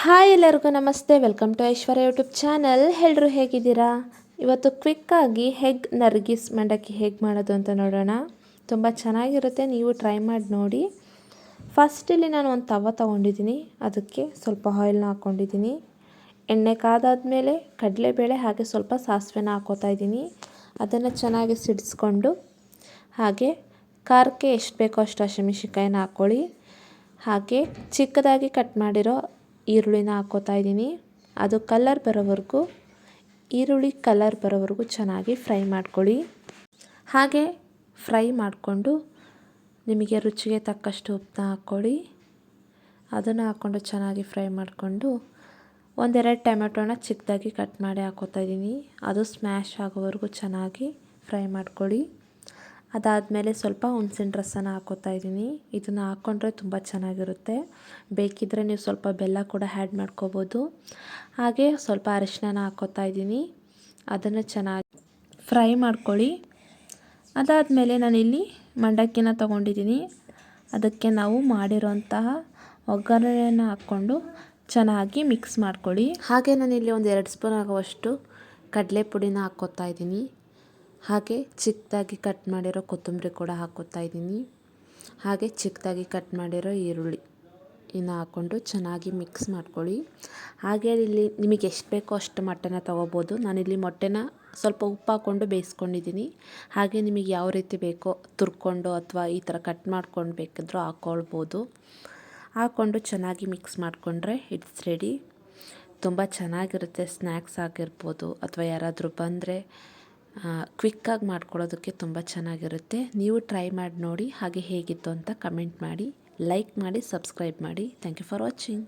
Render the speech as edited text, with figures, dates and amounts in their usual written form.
Hi ಎಲ್ಲರಿಗೂ ನಮಸ್ತೆ, welcome to Aishwarya YouTube channel. ಎಲ್ಲರೂ ಹೇಗಿದ್ದೀರಾ? ಇವತ್ತು ಕ್ವಿಕ್ಕಾಗಿ ಹೆಗ್ ನರ್ಗಿಸ್ ಮಂಡಕ್ಕಿ ಹೇಗೆ ಮಾಡೋದು ಅಂತ ನೋಡೋಣ. ತುಂಬ ಚೆನ್ನಾಗಿರುತ್ತೆ, ನೀವು ಟ್ರೈ ಮಾಡಿ ನೋಡಿ. ಫಸ್ಟ್ ಇಲ್ಲಿ ನಾನು ಒಂದು ತವ ತೊಗೊಂಡಿದ್ದೀನಿ, ಅದಕ್ಕೆ ಸ್ವಲ್ಪ ಆಯಿಲ್ನ ಹಾಕ್ಕೊಂಡಿದ್ದೀನಿ. ಎಣ್ಣೆ ಕಾದಾದ್ಮೇಲೆ ಕಡಲೆಬೇಳೆ ಹಾಗೆ ಸ್ವಲ್ಪ ಸಾಸಿವೆನ ಹಾಕ್ಕೋತಾ ಇದ್ದೀನಿ. ಅದನ್ನು ಚೆನ್ನಾಗಿ ಸಿಡಿಸ್ಕೊಂಡು ಹಾಗೆ ಖಾರಕ್ಕೆ ಎಷ್ಟು ಬೇಕೋ ಅಷ್ಟು ಹಸಿಮೆಣಸಿನ್ಕಾಯಿನ ಹಾಕ್ಕೊಳ್ಳಿ. ಹಾಗೆ ಚಿಕ್ಕದಾಗಿ ಕಟ್ ಮಾಡಿರೋ ಈರುಳ್ಳಿನ ಹಾಕ್ಕೋತಾ ಇದ್ದೀನಿ. ಅದು ಕಲರ್ ಬರೋವರೆಗೂ, ಈರುಳ್ಳಿ ಕಲರ್ ಬರೋವರೆಗೂ ಚೆನ್ನಾಗಿ ಫ್ರೈ ಮಾಡ್ಕೊಳ್ಳಿ. ಹಾಗೆ ಫ್ರೈ ಮಾಡಿಕೊಂಡು ನಿಮಗೆ ರುಚಿಗೆ ತಕ್ಕಷ್ಟು ಉಪ್ಪನ್ನ ಹಾಕ್ಕೊಳ್ಳಿ. ಅದನ್ನು ಹಾಕ್ಕೊಂಡು ಚೆನ್ನಾಗಿ ಫ್ರೈ ಮಾಡಿಕೊಂಡು ಒಂದೆರಡು ಟೊಮೆಟೊನ ಚಿಕ್ಕದಾಗಿ ಕಟ್ ಮಾಡಿ ಹಾಕ್ಕೋತಾ ಇದ್ದೀನಿ. ಅದು ಸ್ಮ್ಯಾಶ್ ಆಗೋವರೆಗೂ ಚೆನ್ನಾಗಿ ಫ್ರೈ ಮಾಡ್ಕೊಳ್ಳಿ. ಅದಾದಮೇಲೆ ಸ್ವಲ್ಪ ಹುಣಸೆಹಣ್ಣು ರಸನ ಹಾಕ್ಕೋತಾ ಇದ್ದೀನಿ. ಇದನ್ನು ಹಾಕ್ಕೊಂಡ್ರೆ ತುಂಬ ಚೆನ್ನಾಗಿರುತ್ತೆ. ಬೇಕಿದ್ದರೆ ನೀವು ಸ್ವಲ್ಪ ಬೆಲ್ಲ ಕೂಡ ಆ್ಯಡ್ ಮಾಡ್ಕೋಬೋದು. ಹಾಗೆ ಸ್ವಲ್ಪ ಅರಿಶಿನ ಹಾಕ್ಕೋತಾ ಇದ್ದೀನಿ. ಅದನ್ನು ಚೆನ್ನಾಗಿ ಫ್ರೈ ಮಾಡ್ಕೊಳ್ಳಿ. ಅದಾದಮೇಲೆ ನಾನಿಲ್ಲಿ ಮಂಡಕ್ಕಿನ ತೊಗೊಂಡಿದ್ದೀನಿ. ಅದಕ್ಕೆ ನಾವು ಮಾಡಿರೋಂತಹ ಒಗ್ಗರಣೆಯನ್ನು ಹಾಕ್ಕೊಂಡು ಚೆನ್ನಾಗಿ ಮಿಕ್ಸ್ ಮಾಡ್ಕೊಳ್ಳಿ. ಹಾಗೆ ನಾನಿಲ್ಲಿ ಒಂದು 2 ಸ್ಪೂನ್ ಆಗುವಷ್ಟು ಕಡಲೆ ಪುಡಿನ ಹಾಕ್ಕೋತಾ ಇದ್ದೀನಿ. ಹಾಗೆ ಚಿಕ್ಕದಾಗಿ ಕಟ್ ಮಾಡಿರೋ ಕೊತ್ತಂಬರಿ ಕೂಡ ಹಾಕ್ಕೋತಾ ಇದ್ದೀನಿ. ಹಾಗೆ ಚಿಕ್ಕದಾಗಿ ಕಟ್ ಮಾಡಿರೋ ಈರುಳ್ಳಿ ಇನ್ನು ಹಾಕ್ಕೊಂಡು ಚೆನ್ನಾಗಿ ಮಿಕ್ಸ್ ಮಾಡ್ಕೊಳ್ಳಿ. ಹಾಗೆ ಇಲ್ಲಿ ನಿಮಗೆ ಎಷ್ಟು ಬೇಕೋ ಅಷ್ಟು ಮೊಟ್ಟೆನ ತೊಗೋಬೋದು. ನಾನಿಲ್ಲಿ ಮೊಟ್ಟೆನ ಸ್ವಲ್ಪ ಉಪ್ಪು ಹಾಕ್ಕೊಂಡು ಬೇಯಿಸ್ಕೊಂಡಿದ್ದೀನಿ. ಹಾಗೆ ನಿಮಗೆ ಯಾವ ರೀತಿ ಬೇಕೋ ತುರ್ಕೊಂಡು ಅಥವಾ ಈ ಥರ ಕಟ್ ಮಾಡ್ಕೊಂಡು ಬೇಕಿದ್ರೂ ಹಾಕ್ಕೊಳ್ಬೋದು. ಹಾಕ್ಕೊಂಡು ಚೆನ್ನಾಗಿ ಮಿಕ್ಸ್ ಮಾಡಿಕೊಂಡ್ರೆ ಇಟ್ಸ್ ರೆಡಿ. ತುಂಬ ಚೆನ್ನಾಗಿರುತ್ತೆ. ಸ್ನ್ಯಾಕ್ಸ್ ಆಗಿರ್ಬೋದು ಅಥವಾ ಯಾರಾದರೂ ಬಂದರೆ ಕ್ವಿಕ್ಕಾಗಿ ಮಾಡ್ಕೊಳ್ಳೋದಕ್ಕೆ ತುಂಬ ಚೆನ್ನಾಗಿರುತ್ತೆ. ನೀವು ಟ್ರೈ ಮಾಡಿ ನೋಡಿ. ಹಾಗೆ ಹೇಗಿತ್ತು ಅಂತ ಕಮೆಂಟ್ ಮಾಡಿ, ಲೈಕ್ ಮಾಡಿ, ಸಬ್ಸ್ಕ್ರೈಬ್ ಮಾಡಿ. Thank you for watching.